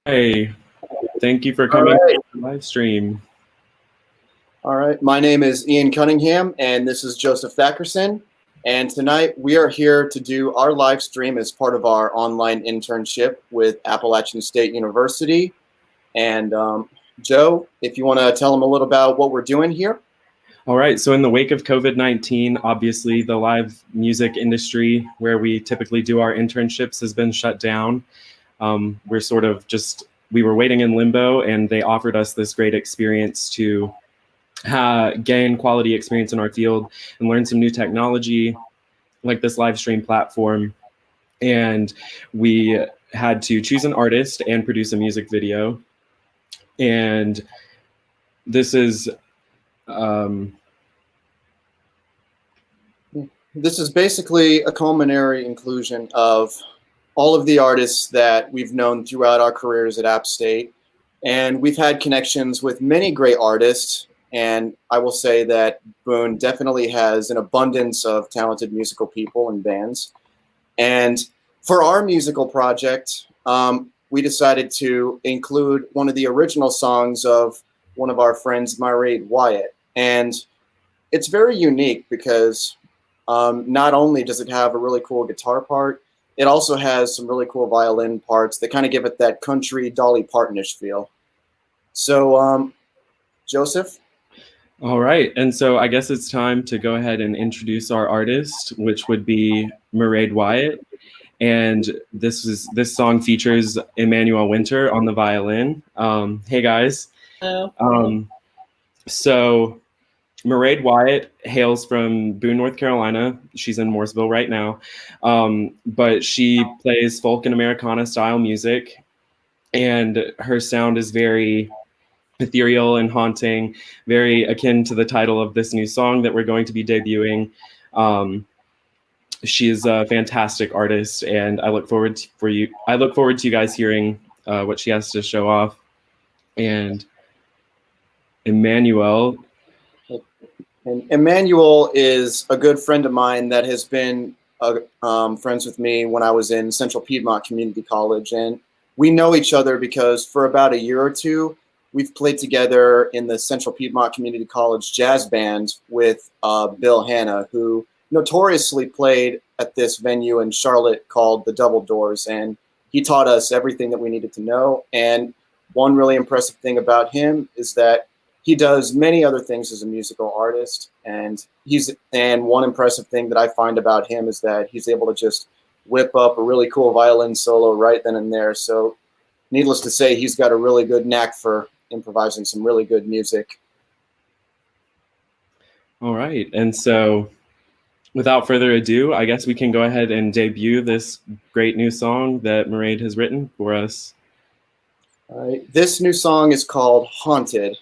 Hey, thank you for All coming right. to the live stream. All right. My name is Ian Cunningham, and this is Joseph Thackerson. And tonight we are here to do our live stream as part of our online internship with Appalachian State University. And Joe, if you want to tell them a little about what we're doing here. All right, so in the wake of COVID-19, obviously the live music industry where we typically do our internships has been shut down. We're sort of just, we were waiting in limbo and they offered us this great experience to gain quality experience in our field and learn some new technology like this live stream platform. And we had to choose an artist and produce a music video. And this is This is basically a culminary inclusion of all of the artists that we've known throughout our careers at App State. And we've had connections with many great artists. And I will say that Boone definitely has an abundance of talented musical people and bands. And for our musical project, we decided to include one of the original songs of one of our friends, Mairead, Wyatt. And it's very unique because not only does it have a really cool guitar part, it also has some really cool violin parts that kind of give it that country Dolly Partonish feel. So, Joseph? all right, and so I guess it's time to go ahead and introduce our artist, which would be Mairead Wyatt. And this song features Emanuel Wynter on the violin. Hey guys. Hello. So Mairead Wyatt hails from Boone, North Carolina. She's in Mooresville right now, but she plays folk and Americana style music, and her sound is very ethereal and haunting, very akin to the title of this new song that we're going to be debuting. She is a fantastic artist, and I look forward to you guys hearing what she has to show off. And Emanuel. And Emanuel is a good friend of mine that has been friends with me when I was in Central Piedmont Community College. And we know each other because for about a year or two, we've played together in the Central Piedmont Community College jazz band with Bill Hanna, who notoriously played at this venue in Charlotte called the Double Doors. And he taught us everything that we needed to know. And one really impressive thing about him is that he does many other things as a musical artist. And one impressive thing that I find about him is that he's able to just whip up a really cool violin solo right then and there. So needless to say, he's got a really good knack for improvising some really good music. All right. And so without further ado, I guess we can go ahead and debut this great new song that Mairead has written for us. All right. This new song is called Haunted.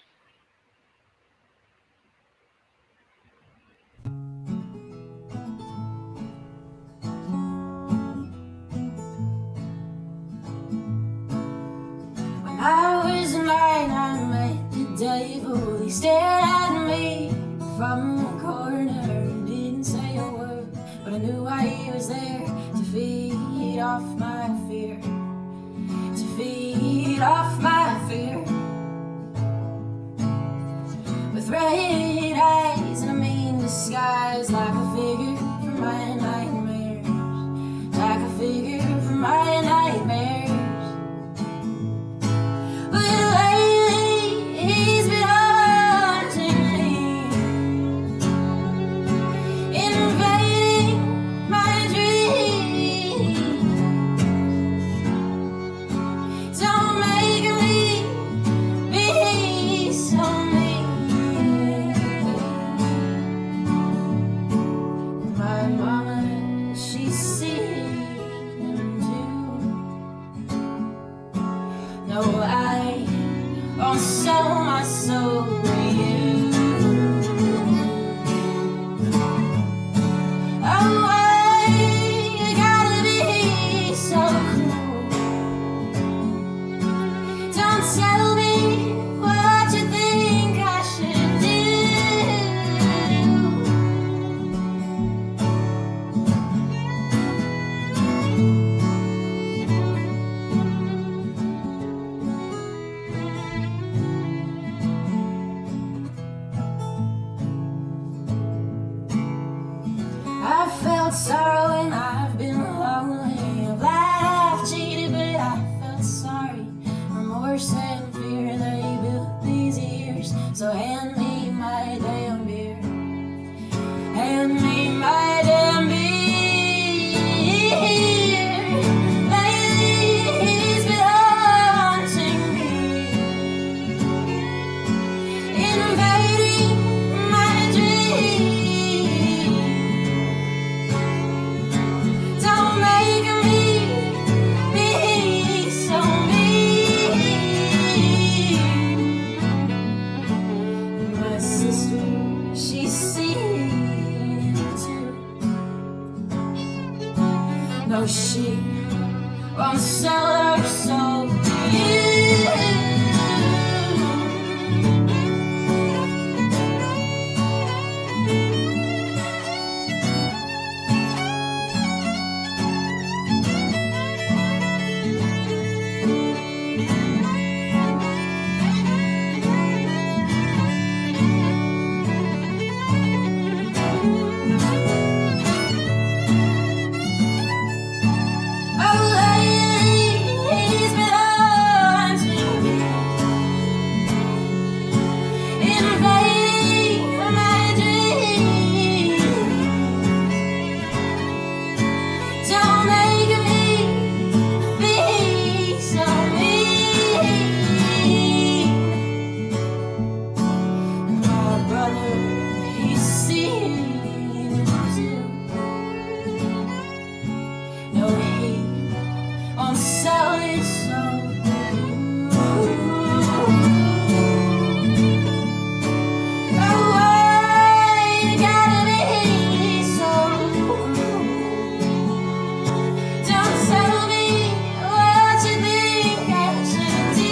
I was nine, I met the devil. He stared at me from the corner and didn't say a word, but I knew he was there to feed off my fear, to feed off my fear. With red eyes and a mean disguise, like a figure from my nightmares, like a figure from my nightmares. Sell my soul to you. Oh, why you gotta be so cruel? Don't tell me what you think I should do. felt sorrow and I've been lonely. I've lied, I've cheated, but I felt sorry. Remorse and fear, they built these years. So hand me my damn beer. Hand me my damn beer. Lately he's been haunting me, invading my dreams. Don't make me be so mean. My sister, she's seen it too. No, she won't sell her soul to you. Oh, lately he's been haunting me, invading my dreams. Don't make me be so mean. My brother, he's seen it too. No, he won't sell his soul to you. Oh, why you gotta be so rude? Don't tell me what you think I should do.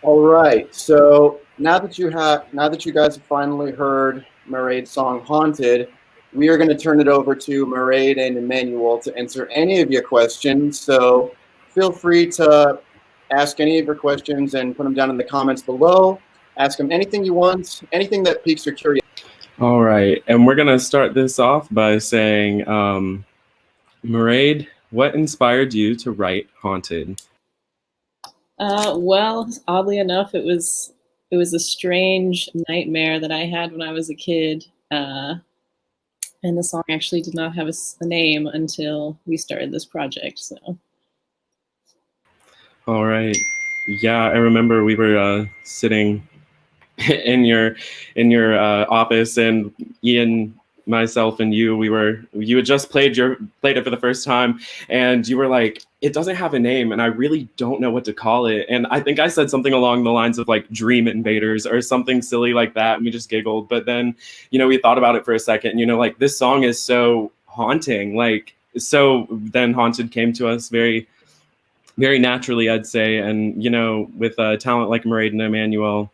All right. So now that you guys have finally heard Mairead's song "Haunted," we are going to turn it over to Mairead and Emanuel to answer any of your questions. So feel free to ask any of your questions and put them down in the comments below. Ask them anything you want, anything that piques your curiosity. All right, and we're gonna start this off by saying, Mairead, what inspired you to write "Haunted"? Well, oddly enough, it was a strange nightmare that I had when I was a kid, and the song actually did not have a name until we started this project. So, All right, yeah, I remember we were sitting in your office, and Ian, myself, and you had just played it for the first time, and you were like, it doesn't have a name and I really don't know what to call it. And I think I said something along the lines of like Dream Invaders or something silly like that, and we just giggled. But then, we thought about it for a second, like, this song is so haunting, like, so then Haunted came to us very, very naturally, I'd say. And with a talent like Mairead and Emanuel,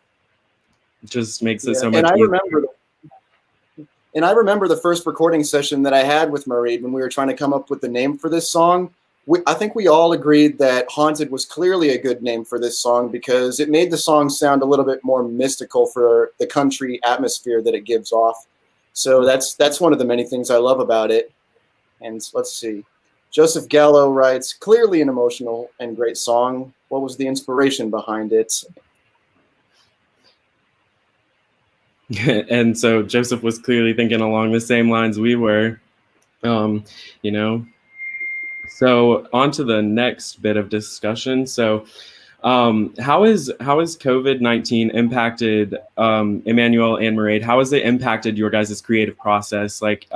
just makes it so much easier. And I remember the first recording session that I had with Mairead when we were trying to come up with the name for this song. I think we all agreed that Haunted was clearly a good name for this song because it made the song sound a little bit more mystical for the country atmosphere that it gives off. So that's one of the many things I love about it. And let's see. Joseph Gallo writes, clearly an emotional and great song. What was the inspiration behind it? And so Joseph was clearly thinking along the same lines we were. So on to the next bit of discussion. So how is COVID-19 impacted Emanuel and Mairead? How has it impacted your guys' creative process? Like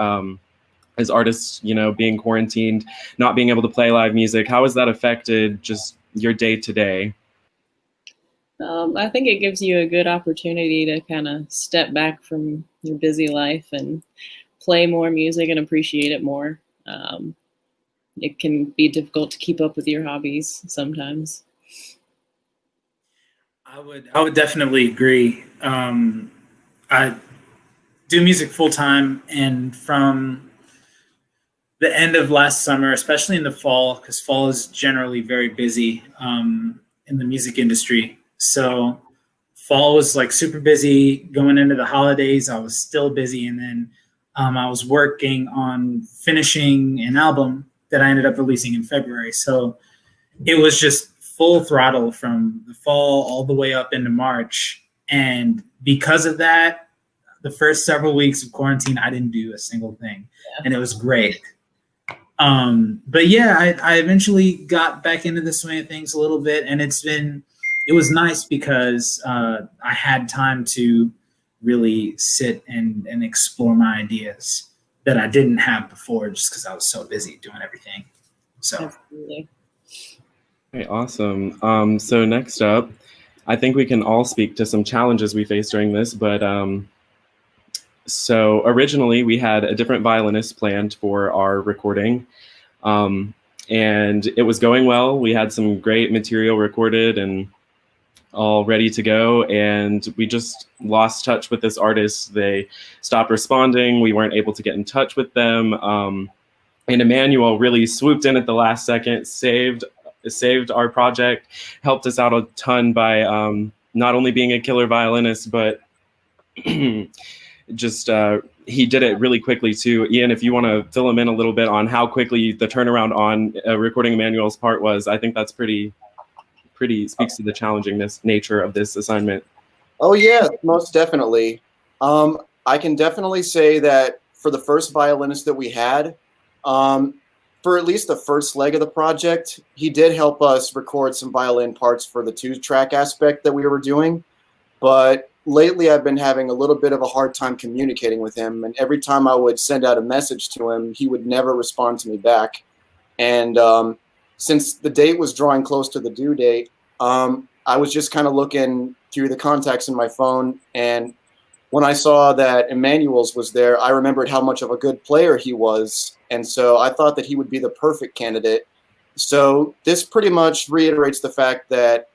as artists, you know, being quarantined, not being able to play live music, how has that affected just your day to day? I think it gives you a good opportunity to kind of step back from your busy life and play more music and appreciate it more. It can be difficult to keep up with your hobbies sometimes. I would definitely agree. I do music full time, and from the end of last summer, especially in the fall, because fall is generally very busy in the music industry. So fall was like super busy. Going into the holidays, I was still busy, and then I was working on finishing an album that I ended up releasing in February. So it was just full throttle from the fall all the way up into March. And because of that, the first several weeks of quarantine, I didn't do a single thing. Yeah. And it was great. But yeah, I eventually got back into the swing of things a little bit. And it was nice because I had time to really sit and explore my ideas that I didn't have before just because I was so busy doing everything. So. Absolutely. Okay, awesome. So next up, I think we can all speak to some challenges we faced during this, but so originally we had a different violinist planned for our recording, and it was going well. We had some great material recorded and all ready to go, and we just lost touch with this artist. They stopped responding. We weren't able to get in touch with them. And Emanuel really swooped in at the last second, saved our project, helped us out a ton by not only being a killer violinist, but just he did it really quickly too. Ian, if you want to fill him in a little bit on how quickly the turnaround on recording Emanuel's part was, I think that's pretty speaks to the challengingness nature of this assignment. Oh yeah, most definitely. I can definitely say that for the first violinist that we had, for at least the first leg of the project, he did help us record some violin parts for the 2-track aspect that we were doing. But lately I've been having a little bit of a hard time communicating with him. And every time I would send out a message to him, he would never respond to me back. And since the date was drawing close to the due date, I was just kind of looking through the contacts in my phone. And when I saw that Emanuel's was there, I remembered how much of a good player he was. And so I thought that he would be the perfect candidate. So this pretty much reiterates the fact that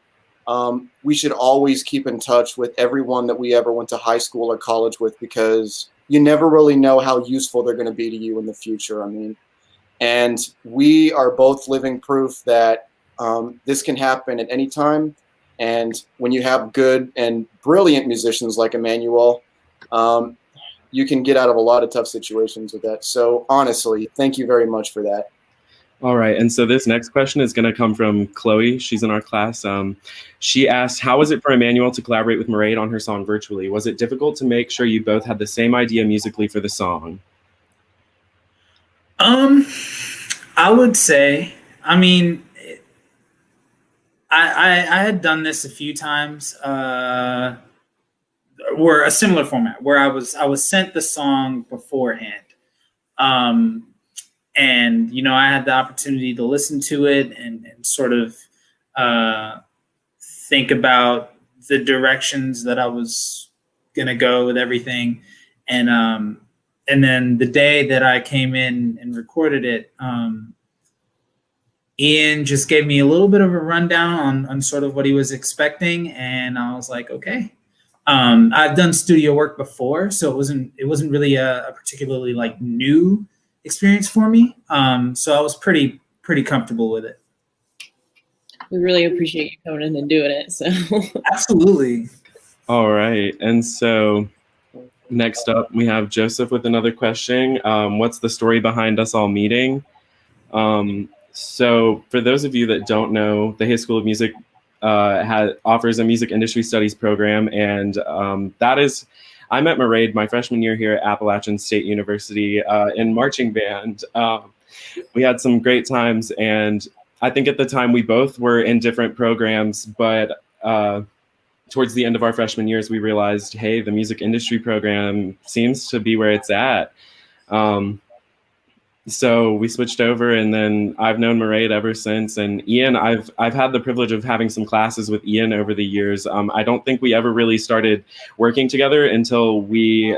we should always keep in touch with everyone that we ever went to high school or college with, because you never really know how useful they're going to be to you in the future. I mean, and we are both living proof that this can happen at any time. And when you have good and brilliant musicians like Emanuel, you can get out of a lot of tough situations with that. So honestly, thank you very much for that. All right, and so this next question is going to come from Chloe. She's in our class. She asked, how was it for Emanuel to collaborate with Mairead on her song virtually? Was it difficult to make sure you both had the same idea musically for the song? I would say, I mean, I had done this a few times, were a similar format where I was sent the song beforehand. And, you know, I had the opportunity to listen to it and sort of think about the directions that I was going to go with everything. And then the day that I came in and recorded it, Ian just gave me a little bit of a rundown on sort of what he was expecting. And I was like, okay. I've done studio work before, so it wasn't really a particularly like new experience for me. So I was pretty comfortable with it. We really appreciate you coming in and doing it. So absolutely. All right, and so next up we have Joseph with another question. What's the story behind us all meeting? So for those of you that don't know, the Hay School of Music offers a music industry studies program, and I met Mairead my freshman year here at Appalachian State University in marching band. we had some great times, and I think at the time we both were in different programs, but towards the end of our freshman years, we realized, hey, the music industry program seems to be where it's at. So we switched over, and then I've known Mairead ever since. And Ian, I've had the privilege of having some classes with Ian over the years. I don't think we ever really started working together until we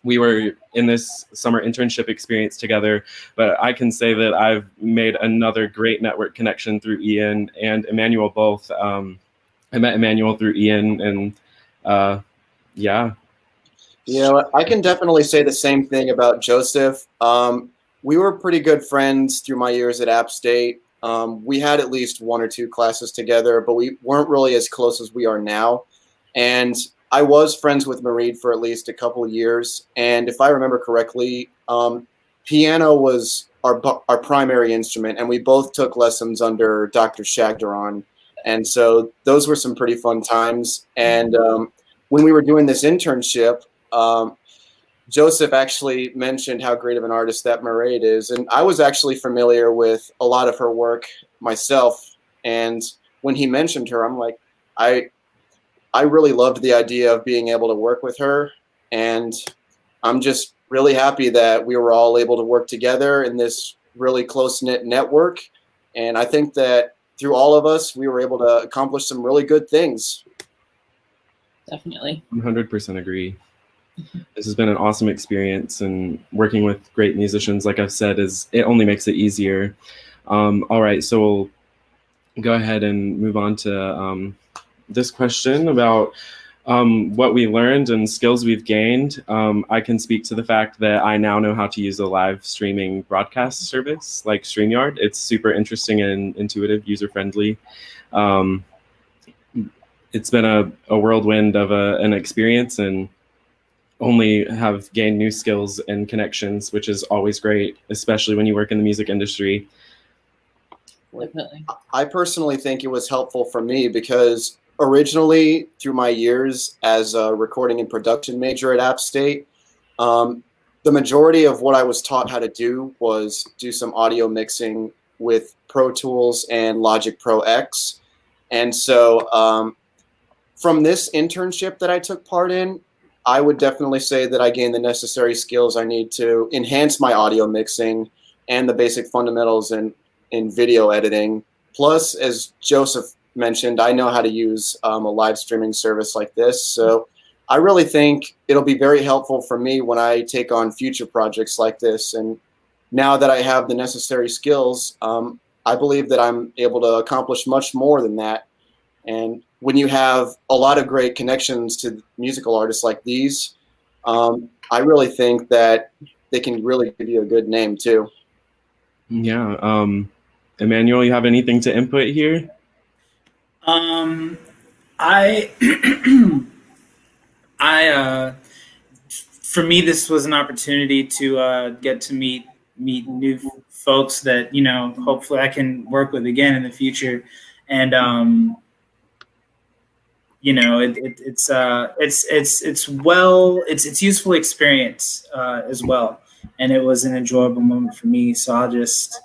were in this summer internship experience together. But I can say that I've made another great network connection through Ian and Emanuel both. I met Emanuel through Ian, and yeah. You know, I can definitely say the same thing about Joseph. We were pretty good friends through my years at App State. We had at least 1 or 2 classes together, but we weren't really as close as we are now. And I was friends with Mairead for at least a couple of years. And if I remember correctly, piano was our primary instrument, and we both took lessons under Dr. Shagdaran. And so those were some pretty fun times. And when we were doing this internship, Joseph actually mentioned how great of an artist that Mairead is. And I was actually familiar with a lot of her work myself. And when he mentioned her, I'm like, I really loved the idea of being able to work with her. And I'm just really happy that we were all able to work together in this really close-knit network. And I think that through all of us, we were able to accomplish some really good things. Definitely. 100% agree. This has been an awesome experience, and working with great musicians, like I've said, it only makes it easier. All right, so we'll go ahead and move on to this question about what we learned and skills we've gained. I can speak to the fact that I now know how to use a live streaming broadcast service like StreamYard. It's super interesting and intuitive, user-friendly. It's been a whirlwind of an experience, and only have gained new skills and connections, which is always great, especially when you work in the music industry. Definitely. I personally think it was helpful for me because originally, through my years as a recording and production major at App State, the majority of what I was taught how to do was do some audio mixing with Pro Tools and Logic Pro X. And so from this internship that I took part in, I would definitely say that I gained the necessary skills I need to enhance my audio mixing and the basic fundamentals in video editing. Plus, as Joseph mentioned, I know how to use a live streaming service like this. So I really think it'll be very helpful for me when I take on future projects like this. And now that I have the necessary skills, I believe that I'm able to accomplish much more than that. And when you have a lot of great connections to musical artists like these, I really think that they can really give you a good name too. Yeah. Emanuel, you have anything to input here? For me, this was an opportunity to get to meet new folks that, you know, hopefully I can work with again in the future. And, you know, it's useful experience as well, and it was an enjoyable moment for me. So I'll just,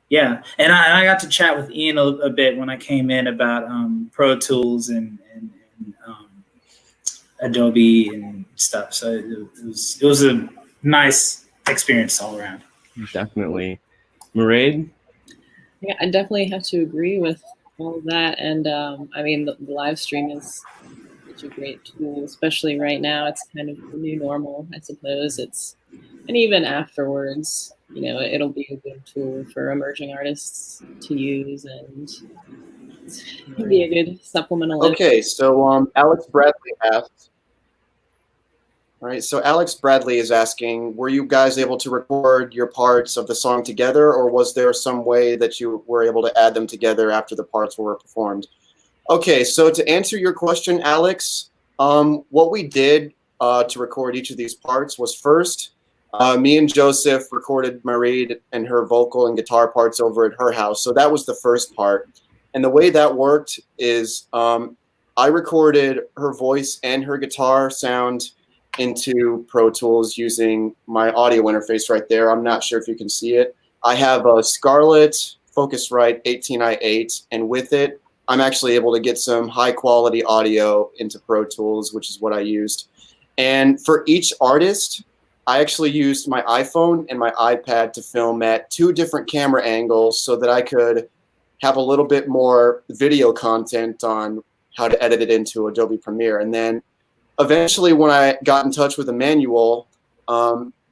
yeah, and I got to chat with Ian a bit when I came in about Pro Tools and Adobe and stuff. So it was a nice experience all around. Definitely. Mairead? Yeah, I definitely have to agree with all of that. And I mean, the live stream is such a great tool, especially right now. It's kind of the new normal, I suppose. And even afterwards, you know, it'll be a good tool for emerging artists to use, and it'll be a good supplemental. Okay, so Alex Bradley asks. All right, so Alex Bradley is asking, were you guys able to record your parts of the song together, or was there some way that you were able to add them together after the parts were performed? Okay, so to answer your question, Alex, what we did to record each of these parts was first, me and Joseph recorded Mairead and her vocal and guitar parts over at her house. So that was the first part. And the way that worked is I recorded her voice and her guitar sound into Pro Tools using my audio interface right there. I'm not sure if you can see it. I have a Scarlett Focusrite 18i8, and with it, I'm actually able to get some high quality audio into Pro Tools, which is what I used. And for each artist, I actually used my iPhone and my iPad to film at 2 different camera angles so that I could have a little bit more video content on how to edit it into Adobe Premiere. And then eventually when I got in touch with Emanuel,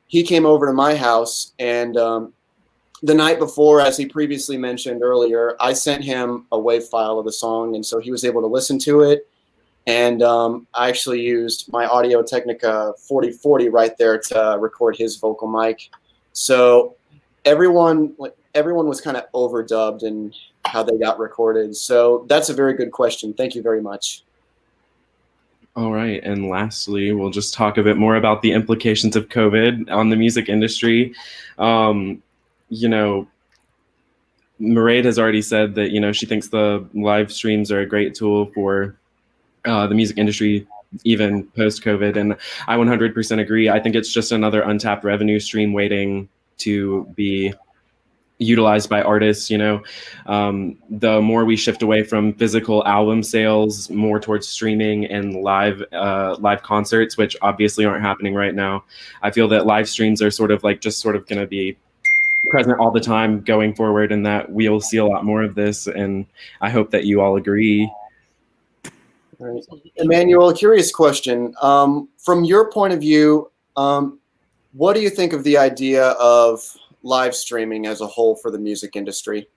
he came over to my house, and the night before, as he previously mentioned earlier, I sent him a WAV file of the song, and so he was able to listen to it. And I actually used my Audio Technica 4040 right there to record his vocal mic. So everyone was kind of overdubbed in how they got recorded. So that's a very good question. Thank you very much. All right, and lastly, we'll just talk a bit more about the implications of COVID on the music industry. You know, Mairead has already said that, you know, she thinks the live streams are a great tool for the music industry, even post-COVID, and I 100% agree. I think it's just another untapped revenue stream waiting to be utilized by artists. You know, the more we shift away from physical album sales, more towards streaming and live concerts, which obviously aren't happening right now. I feel that live streams are sort of going to be present all the time going forward, and that we'll see a lot more of this. And I hope that you all agree. Right. Emanuel, a curious question. From your point of view, what do you think of the idea of live streaming as a whole for the music industry?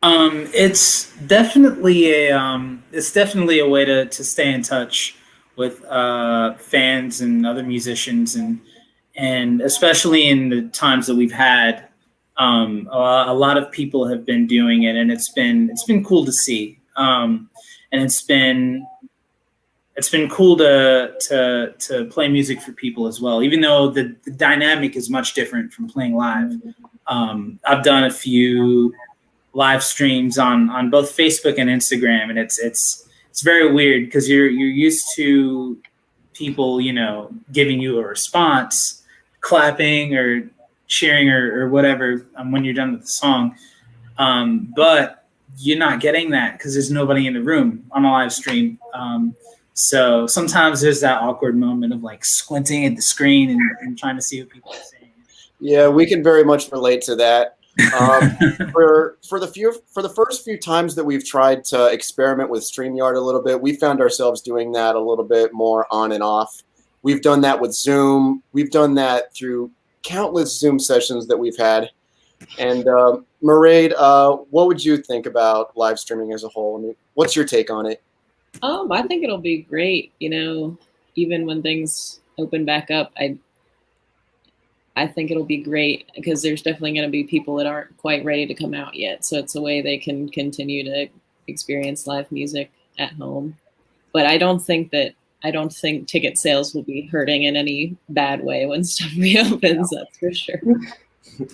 It's definitely a way to stay in touch with fans and other musicians, and especially in the times that we've had, a lot of people have been doing it, and it's been cool to see. And it's been cool to play music for people as well, even though the dynamic is much different from playing live. I've done a few live streams on both Facebook and Instagram, and it's very weird because you're used to people, you know, giving you a response, clapping or cheering or whatever when you're done with the song, but you're not getting that because there's nobody in the room on a live stream. So sometimes there's that awkward moment of like squinting at the screen and trying to see what people are saying. Yeah, we can very much relate to that. For the first few times that we've tried to experiment with StreamYard a little bit, we found ourselves doing that a little bit more on and off. We've done that with Zoom. We've done that through countless Zoom sessions that we've had. And Mairead, what would you think about live streaming as a whole? I mean, what's your take on it? I think it'll be great. You know, even when things open back up, I think it'll be great because there's definitely going to be people that aren't quite ready to come out yet. So it's a way they can continue to experience live music at home. But I don't think ticket sales will be hurting in any bad way when stuff reopens. That's for sure.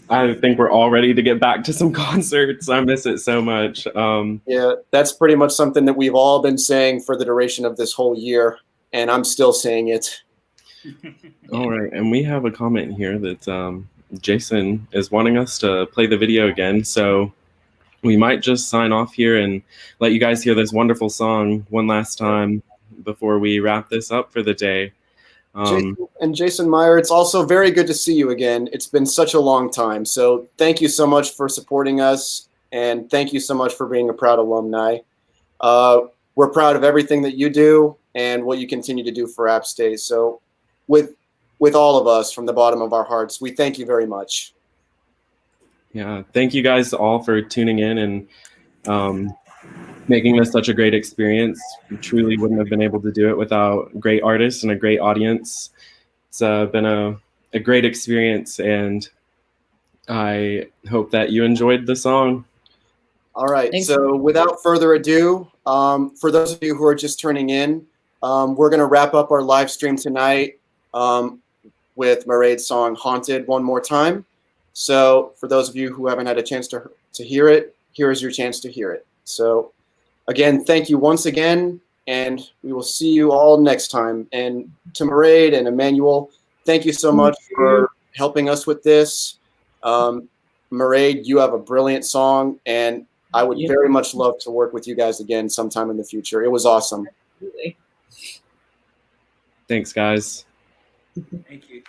I think we're all ready to get back to some concerts. I miss it so much. Yeah, that's pretty much something that we've all been saying for the duration of this whole year, and I'm still saying it. All right, and we have a comment here that Jason is wanting us to play the video again, so we might just sign off here and let you guys hear this wonderful song one last time before we wrap this up for the day. Jason Meyer, it's also very good to see you again. It's been such a long time. So thank you so much for supporting us, and thank you so much for being a proud alumni. We're proud of everything that you do and what you continue to do for App State. So with all of us from the bottom of our hearts, we thank you very much. Yeah, thank you guys all for tuning in and making this such a great experience. We truly wouldn't have been able to do it without great artists and a great audience. It's been a great experience, and I hope that you enjoyed the song. All right. Thanks. So without further ado, for those of you who are just turning in, we're going to wrap up our live stream tonight with Mairead's song Haunted one more time. So for those of you who haven't had a chance to hear it, here is your chance to hear it. So again, thank you once again. and we will see you all next time. And to Mairead and Emanuel, thank you so much for helping us with this. Mairead, you have a brilliant song, and I would very much love to work with you guys again sometime in the future. It was awesome. Absolutely. Thanks, guys. Thank you.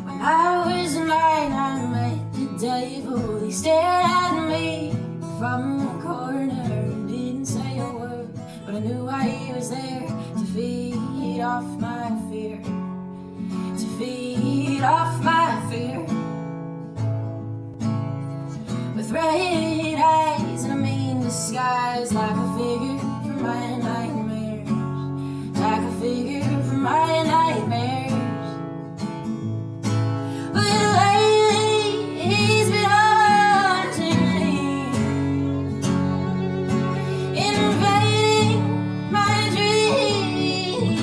When I was 9, I met the devil. He stared at me from the corner and didn't say a word, but I knew he was there to feed off my fear, to feed off my fear. With red eyes and a mean disguise, like a figure from my nightmares, like a figure from my nightmares. But lately he's been haunting me, invading my dreams.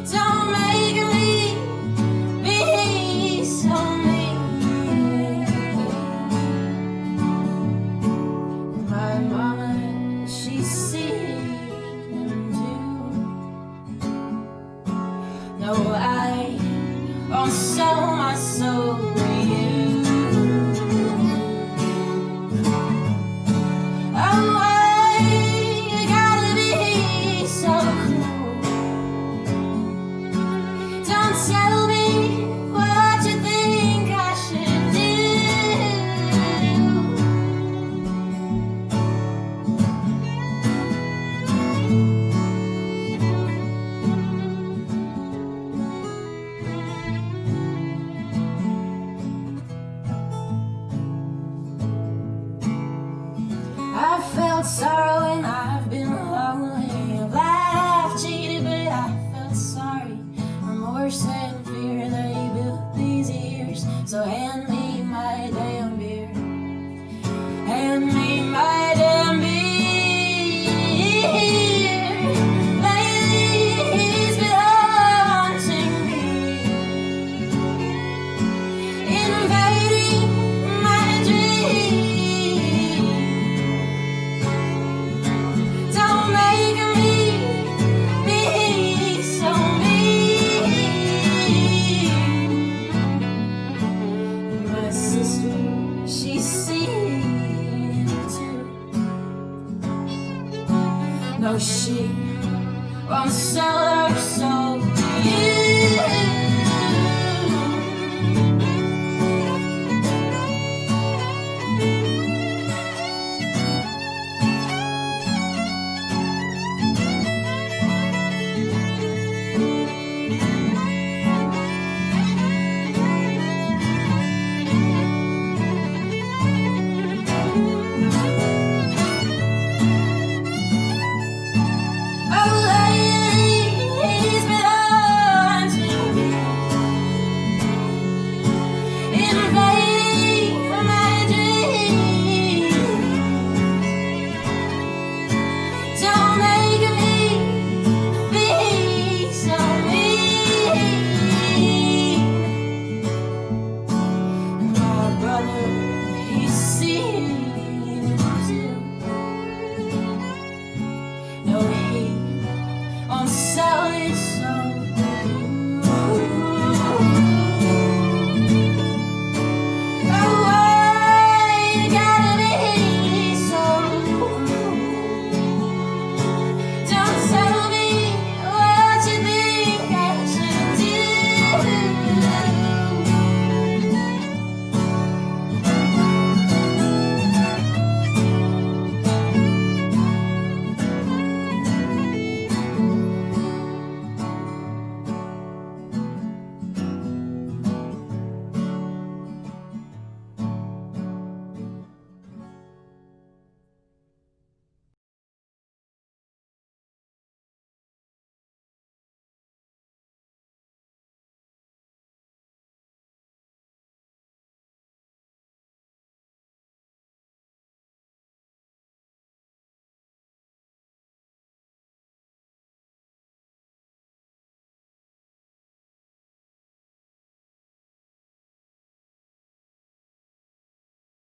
Don't make me be so mean. My mama, she's seen him too. No, I won't sell my soul to you. Oh, why you gotta be so cruel? Don't tell me what you think I should do. I've felt sorrow and I've been lonely. I've lied, I've cheated, but I felt sorry. Remorse and fear, they built these years. So hand me my damn beer. Hand me my damn beer. Lately he's been haunting me, invading my dreams. Don't make me be so mean. My sister, she's seen him too. No, she won't sell her soul to you.